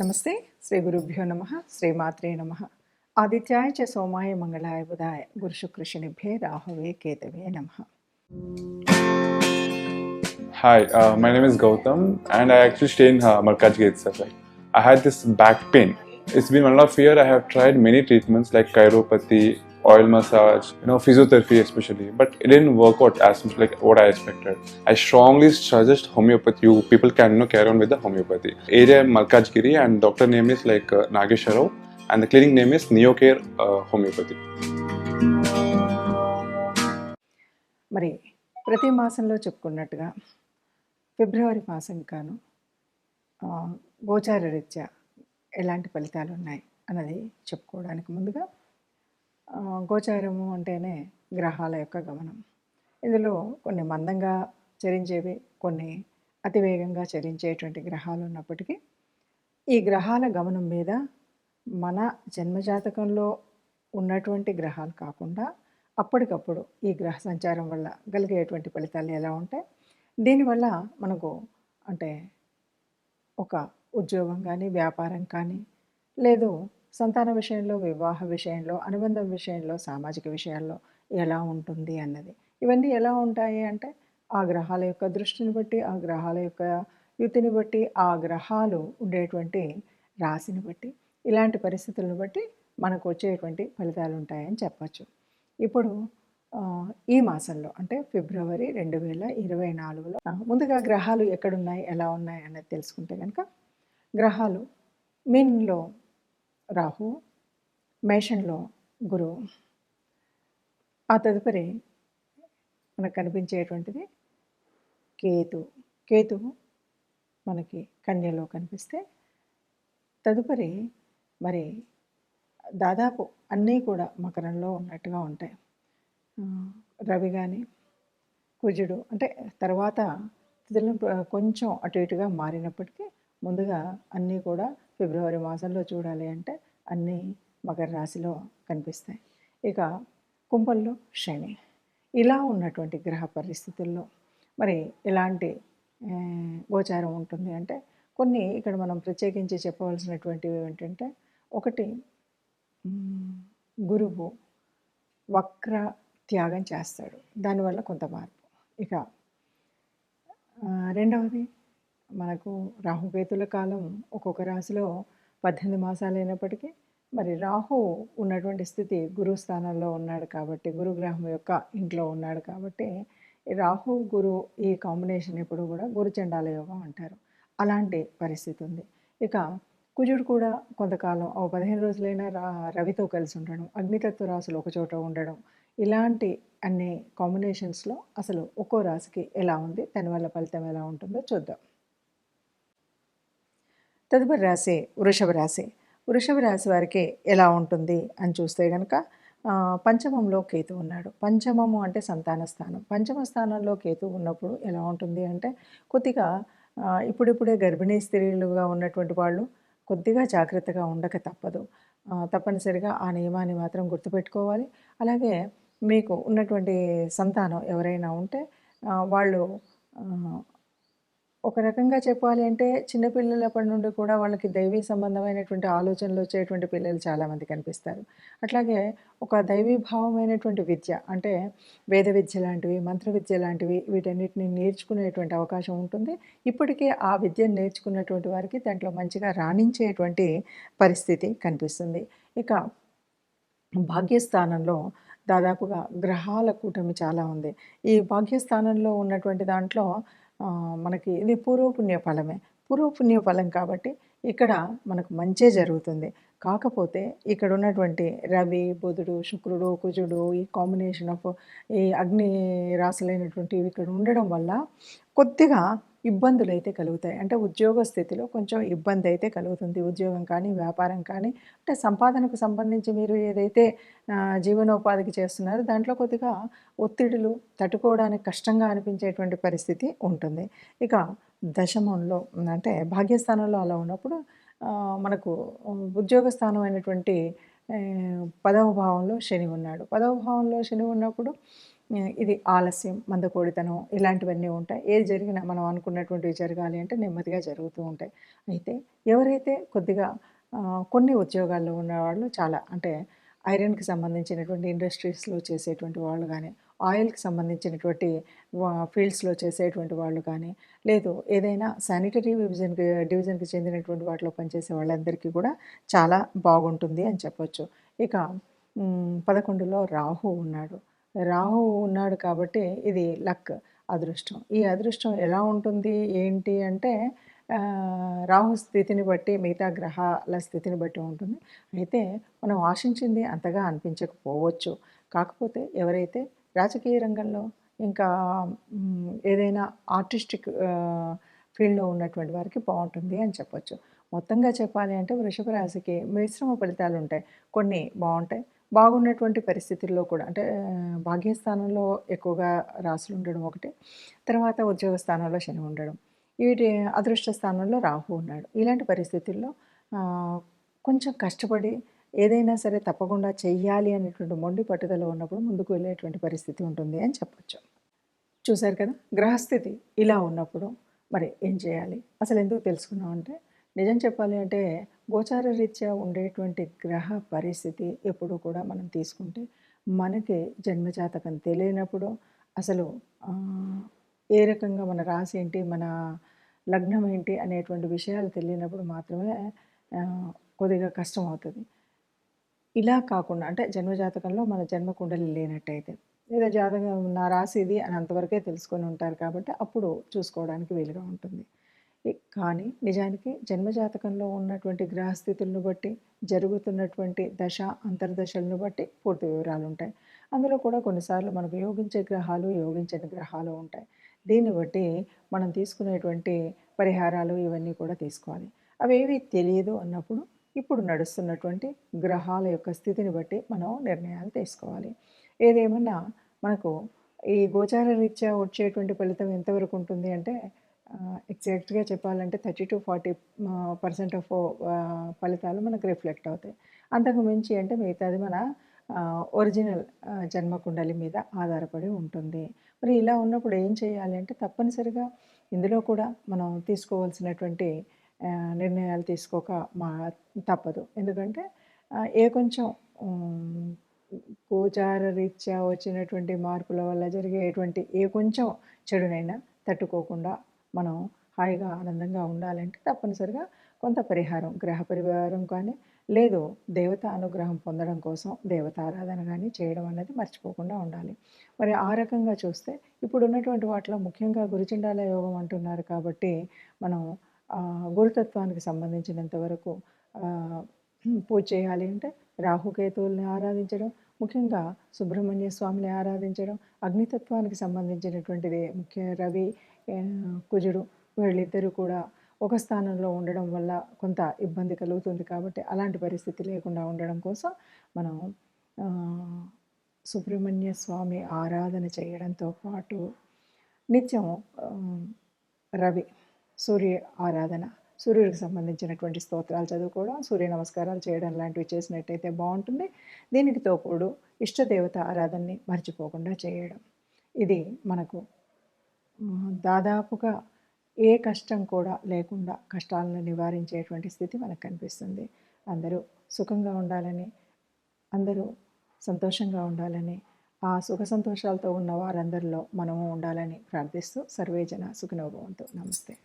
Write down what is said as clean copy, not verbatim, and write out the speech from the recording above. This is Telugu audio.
నమస్తే. శ్రీ గురుభ్యో నమః. శ్రీమాత్రే నమః. ఆదిత్యాయ చ సోమాయ మంగళాయ బుధాయ గురుశుక్రశనిభ్యే రాహవే కేతవే నమః. Hi, my name is Gautam, and I actually stay in Malkajgiri itself. Like, I had this back pain. It's been 1.5 years. I have tried many treatments like chiropathy, oil massage, physiotherapy especially, but it didn't work out as much like what I expected. I strongly suggest homeopathy. You people can carry on with the homeopathy. Area Malkajgiri, and doctor name is like Nagesharov, and the clinic name is Neocare Homeopathy. మరి ప్రతి మాసంలో చెప్పుకున్నట్టుగా ఫిబ్రవరి మాసం కాను గోచార రీత్యా ఎలాంటి ఫలితాలు ఉన్నాయి అన్నది చెప్పుకోవడానికి ముందుగా గోచారము అంటేనే గ్రహాల యొక్క గమనం. ఇందులో కొన్ని మందంగా చరించేవి, కొన్ని అతివేగంగా చరించేటువంటి గ్రహాలు ఉన్నప్పటికీ ఈ గ్రహాల గమనం మీద మన జన్మజాతకంలో ఉన్నటువంటి గ్రహాలు కాకుండా అప్పటికప్పుడు ఈ గ్రహ సంచారం వల్ల కలిగేటువంటి ఫలితాలు ఎలా ఉంటాయి, దీనివల్ల మనకు అంటే ఒక ఉద్యోగం కానీ, వ్యాపారం కానీ, లేదు సంతాన విషయంలో, వివాహ విషయంలో, అనుబంధం విషయంలో, సామాజిక విషయాల్లో ఎలా ఉంటుంది అన్నది. ఇవన్నీ ఎలా ఉంటాయి అంటే ఆ గ్రహాల యొక్క దృష్టిని బట్టి, ఆ గ్రహాల యొక్క యుతిని బట్టి, ఆ గ్రహాలు ఉండేటువంటి రాశిని బట్టి, ఇలాంటి పరిస్థితులను బట్టి మనకు వచ్చేటువంటి ఫలితాలు ఉంటాయని చెప్పచ్చు. ఇప్పుడు ఈ మాసంలో అంటే ఫిబ్రవరి 2024లో ముందుగా గ్రహాలు ఎక్కడున్నాయి, ఎలా ఉన్నాయి అనేది తెలుసుకుంటే కనుక, గ్రహాలు మీనంలో రాహు, మేషంలో గురువు, ఆ తదుపరి మనకు కనిపించేటువంటిది కేతువు మనకి కన్యలో కనిపిస్తే, తదుపరి మరి దాదాపు అన్నీ కూడా మకరంలో ఉన్నట్టుగా ఉంటాయి. రవి కానీ, కుజుడు అంటే తర్వాత తిథులను కొంచెం అటు ఇటుగా మారినప్పటికీ ముందుగా అన్నీ కూడా ఫిబ్రవరి మాసంలో చూడాలి అంటే అన్నీ మకర రాశిలో కనిపిస్తాయి. ఇక కుంభంలో శని. ఇలా ఉన్నటువంటి గ్రహ పరిస్థితుల్లో మరి ఎలాంటి గోచారం ఉంటుంది అంటే కొన్ని ఇక్కడ మనం ప్రత్యేకించి చెప్పవలసినటువంటివి ఏంటంటే, ఒకటి గురువు వక్ర త్యాగం చేస్తాడు, దానివల్ల కొంత మార్పు. ఇక రెండవది మనకు రాహుకేతుల కాలం ఒక్కొక్క రాశిలో 18 మాసాలు అయినప్పటికీ మరి రాహు ఉన్నటువంటి స్థితి గురు స్థానంలో ఉన్నాడు కాబట్టి, గురుగ్రహం యొక్క ఇంట్లో ఉన్నాడు కాబట్టి రాహు గురు ఈ కాంబినేషన్ ఎప్పుడు కూడా గురుచండాల యోగం అంటారు. అలాంటి పరిస్థితి ఉంది. ఇక కుజుడు కూడా కొంతకాలం 15 రోజులైనా రవితో కలిసి ఉండడం, అగ్నితత్వ రాశులు ఒకచోట ఉండడం, ఇలాంటి అన్ని కాంబినేషన్స్లో అసలు ఒక్కో రాశికి ఎలా ఉంది, దానివల్ల ఫలితం ఎలా ఉంటుందో చూద్దాం. తదుపరి రాశి వృషభ రాశి. వృషభ రాశి వారికి ఎలా ఉంటుంది అని చూస్తే కనుక, పంచమంలో కేతు ఉన్నాడు. పంచమము అంటే సంతాన స్థానం. పంచమ స్థానంలో కేతు ఉన్నప్పుడు ఎలా ఉంటుంది అంటే కొద్దిగా ఇప్పుడిప్పుడే గర్భిణీ స్త్రీలుగా ఉన్నటువంటి వాళ్ళు కొద్దిగా జాగ్రత్తగా ఉండక తప్పదు. తప్పనిసరిగా ఆ నియమాన్ని మాత్రం గుర్తుపెట్టుకోవాలి. అలాగే మీకు ఉన్నటువంటి సంతానం ఎవరైనా ఉంటే వాళ్ళు ఒక రకంగా చెప్పాలి అంటే చిన్నపిల్లలప్పటి నుండి కూడా వాళ్ళకి దైవీ సంబంధమైనటువంటి ఆలోచనలు వచ్చేటువంటి పిల్లలు చాలామంది కనిపిస్తారు. అట్లాగే ఒక దైవీభావమైనటువంటి విద్య అంటే వేద విద్య లాంటివి, మంత్ర విద్య లాంటివి వీటన్నిటిని నేర్చుకునేటువంటి అవకాశం ఉంటుంది. ఇప్పటికే ఆ విద్యను నేర్చుకున్నటువంటి వారికి దాంట్లో మంచిగా రాణించేటువంటి పరిస్థితి కనిపిస్తుంది. ఇక భాగ్యస్థానంలో దాదాపుగా గ్రహాల కూటమి చాలా ఉంది. ఈ భాగ్యస్థానంలో ఉన్నటువంటి దాంట్లో మనకి ఇది పూర్వపుణ్య ఫలమే. పూర్వపుణ్య ఫలం కాబట్టి ఇక్కడ మనకు మంచే జరుగుతుంది. కాకపోతే ఇక్కడ ఉన్నటువంటి రవి, బుధుడు, శుక్రుడు, కుజుడు ఈ కాంబినేషన్ ఆఫ్ ఈ అగ్ని రాశులైనటువంటివి ఇక్కడ ఉండడం వల్ల కొద్దిగా ఇబ్బందులు అయితే కలుగుతాయి. అంటే ఉద్యోగ స్థితిలో కొంచెం ఇబ్బంది అయితే కలుగుతుంది. ఉద్యోగం కానీ, వ్యాపారం కానీ, అంటే సంపాదనకు సంబంధించి మీరు ఏదైతే జీవనోపాధికి చేస్తున్నారో దాంట్లో కొద్దిగా ఒత్తిడులు తట్టుకోవడానికి కష్టంగా అనిపించేటువంటి పరిస్థితి ఉంటుంది. ఇక దశమంలో అంటే భాగ్యస్థానంలో అలా ఉన్నప్పుడు మనకు ఉద్యోగ స్థానం అయినటువంటి 10వ భావంలో శని ఉన్నాడు. 10వ భావంలో శని ఉన్నప్పుడు ఇది ఆలస్యం, మందకోడితనం ఇలాంటివన్నీ ఉంటాయి. ఏది జరిగినా మనం అనుకున్నటువంటివి జరగాలి అంటే నెమ్మదిగా జరుగుతూ ఉంటాయి. అయితే ఎవరైతే కొద్దిగా కొన్ని ఉద్యోగాల్లో ఉన్నవాళ్ళు చాలా అంటే ఐరన్‌కి సంబంధించినటువంటి ఇండస్ట్రీస్‌లో చేసేటువంటి వాళ్ళు గానీ, ఆయిల్‌కి సంబంధించినటువంటి ఫీల్డ్స్‌లో చేసేటువంటి వాళ్ళు కానీ, లేదు ఏదైనా శానిటరీ డివిజన్‌కి చెందినటువంటి వాటిలో పనిచేసే వాళ్ళందరికీ కూడా చాలా బాగుంటుంది అని చెప్పొచ్చు. ఇక 11లో రాహు ఉన్నాడు. రాహు ఉన్నాడు కాబట్టి ఇది లక్, అదృష్టం. ఈ అదృష్టం ఎలా ఉంటుంది ఏంటి అంటే రాహు స్థితిని బట్టి మిగతా గ్రహాల స్థితిని బట్టి ఉంటుంది. అయితే మనం ఆశించింది అంతగా అనిపించకపోవచ్చు. కాకపోతే ఎవరైతే రాజకీయ రంగంలో ఇంకా ఏదైనా ఆర్టిస్టిక్ ఫీల్డ్‌లో ఉన్నటువంటి వారికి బావుంటుంది అని చెప్పొచ్చు. మొత్తంగా చెప్పాలి అంటే వృషభ రాశికి మిశ్రమ ఫలితాలుంటాయి. కొన్ని బావుంటాయి. బాగున్నటువంటి పరిస్థితుల్లో కూడా అంటే భాగ్యస్థానంలో ఎక్కువగా రాశులు ఉండడం ఒకటి. తర్వాత ఉద్యోగ స్థానంలో శని ఉండడం. వీటి అదృష్ట స్థానంలో రాహు ఉన్నాడు. ఇలాంటి పరిస్థితుల్లో ఆహ్, కొంచెం కష్టపడి ఏదైనా సరే తప్పకుండా చెయ్యాలి అనేటువంటి మొండి పట్టుదల ఉన్నప్పుడు ముందుకు వెళ్ళేటువంటి పరిస్థితి ఉంటుంది అని చెప్పొచ్చు. చూసారు కదా! గ్రహస్థితి ఇలా ఉన్నప్పుడు మరి ఏం చేయాలి? అసలెందుకు తెలుసుకున్నామంటే, నిజం చెప్పాలి అంటే గోచార రీత్యా ఉండేటువంటి గ్రహ పరిస్థితి ఎప్పుడూ కూడా మనం తీసుకుంటే, మనకి జన్మజాతకం తెలియనప్పుడు అసలు ఆహ్, ఏ రకంగా మన రాశి ఏంటి, మన లగ్నం ఏంటి అనేటువంటి విషయాలు తెలియనప్పుడు మాత్రమే కొద్దిగా కష్టమవుతది. ఇలా కాకుండా అంటే జన్మజాతకంలో మన జన్మ కుండలి లేనట్టయితే. లేదా జాతకం నా రాశి ఇది అని అంతవరకే తెలుసుకొని ఉంటారు కాబట్టి అప్పుడు చూసుకోవడానికి వీలుగా ఉంటుంది. కానీ నిజానికి జన్మజాతకంలో ఉన్నటువంటి గ్రహస్థితులను బట్టి, జరుగుతున్నటువంటి దశ, అంతర్దశలను బట్టి పూర్తి వివరాలుంటాయి. అందులో కూడా కొన్నిసార్లు మనకు యోగించే గ్రహాలు, యోగించని గ్రహాలు ఉంటాయి. దీన్ని బట్టి మనం తీసుకునేటువంటి పరిహారాలు ఇవన్నీ కూడా తీసుకోవాలి. అవేవి తెలియదు అన్నప్పుడు ఇప్పుడు నడుస్తున్నటువంటి గ్రహాల యొక్క స్థితిని బట్టి మనం నిర్ణయాలు తీసుకోవాలి. ఏదేమన్నా మనకు ఈ గోచార రీత్యా వచ్చేటువంటి ఫలితం ఎంతవరకు ఉంటుంది అంటే ఎగ్జాక్ట్‌గా చెప్పాలంటే 30-40% ఆఫ్ ఫలితాలు మనకు రిఫ్లెక్ట్ అవుతాయి. అంతకు మించి అంటే మిగతాది మన ఒరిజినల్ జన్మ కుండలి మీద ఆధారపడి ఉంటుంది. మరి ఇలా ఉన్నప్పుడు ఏం చేయాలి అంటే తప్పనిసరిగా ఇందులో కూడా మనం తీసుకోవాల్సినటువంటి నిర్ణయాలు తీసుకోక మా తప్పదు. ఎందుకంటే ఏ కొంచెం హ్మ్, గోచార రీత్యా వచ్చినటువంటి మార్పుల వల్ల జరిగేటువంటి ఏ కొంచెం చెడునైనా తట్టుకోకుండా మనం హాయిగా, ఆనందంగా ఉండాలంటే తప్పనిసరిగా కొంత పరిహారం, గ్రహ పరిహారం కానీ, లేదు దేవత అనుగ్రహం పొందడం కోసం దేవతారాధన గాని చేయడం అన్నది మర్చిపోకుండా ఉండాలి. మరి ఆ రకంగా చూస్తే ఇప్పుడున్నటువంటి వాటిలో ముఖ్యంగా గురుచండాల యోగం అంటున్నారు కాబట్టి మనం గురుతత్వానికి సంబంధించినంత వరకు ఆహ్, పూజ చేయాలి అంటే రాహుకేతువుల్ని ఆరాధించడం, ముఖ్యంగా సుబ్రహ్మణ్య స్వామిని ఆరాధించడం, అగ్నితత్వానికి సంబంధించినటువంటిది ముఖ్య రవి, కుజుడు వీళ్ళిద్దరూ కూడా ఒక స్థానంలో ఉండడం వల్ల కొంత ఇబ్బంది కలుగుతుంది కాబట్టి అలాంటి పరిస్థితి లేకుండా ఉండడం కోసం మనం ఆహ్, సుబ్రహ్మణ్య స్వామి ఆరాధన చేయడంతో పాటు నిత్యం ఆహ్, రవి, సూర్య ఆరాధన, సూర్యుడికి సంబంధించినటువంటి స్తోత్రాలు చదువుకోవడం, సూర్య నమస్కారాలు చేయడం లాంటివి చేసినట్టయితే బావుంటుంది. దీనికి తోడు ఇష్టదేవత ఆరాధనని మర్చిపోకుండా చేయడం. ఇది మనకు దాదాపుగా ఏ కష్టం కూడా లేకుండా కష్టాలను నివారించేటువంటి స్థితి మనకు కనిపిస్తుంది. అందరూ సుఖంగా ఉండాలని, అందరూ సంతోషంగా ఉండాలని, ఆ సుఖ సంతోషాలతో ఉన్న వారందరిలో మనము ఉండాలని ప్రార్థిస్తూ సర్వేజన సుఖినో భవంతు. నమస్తే.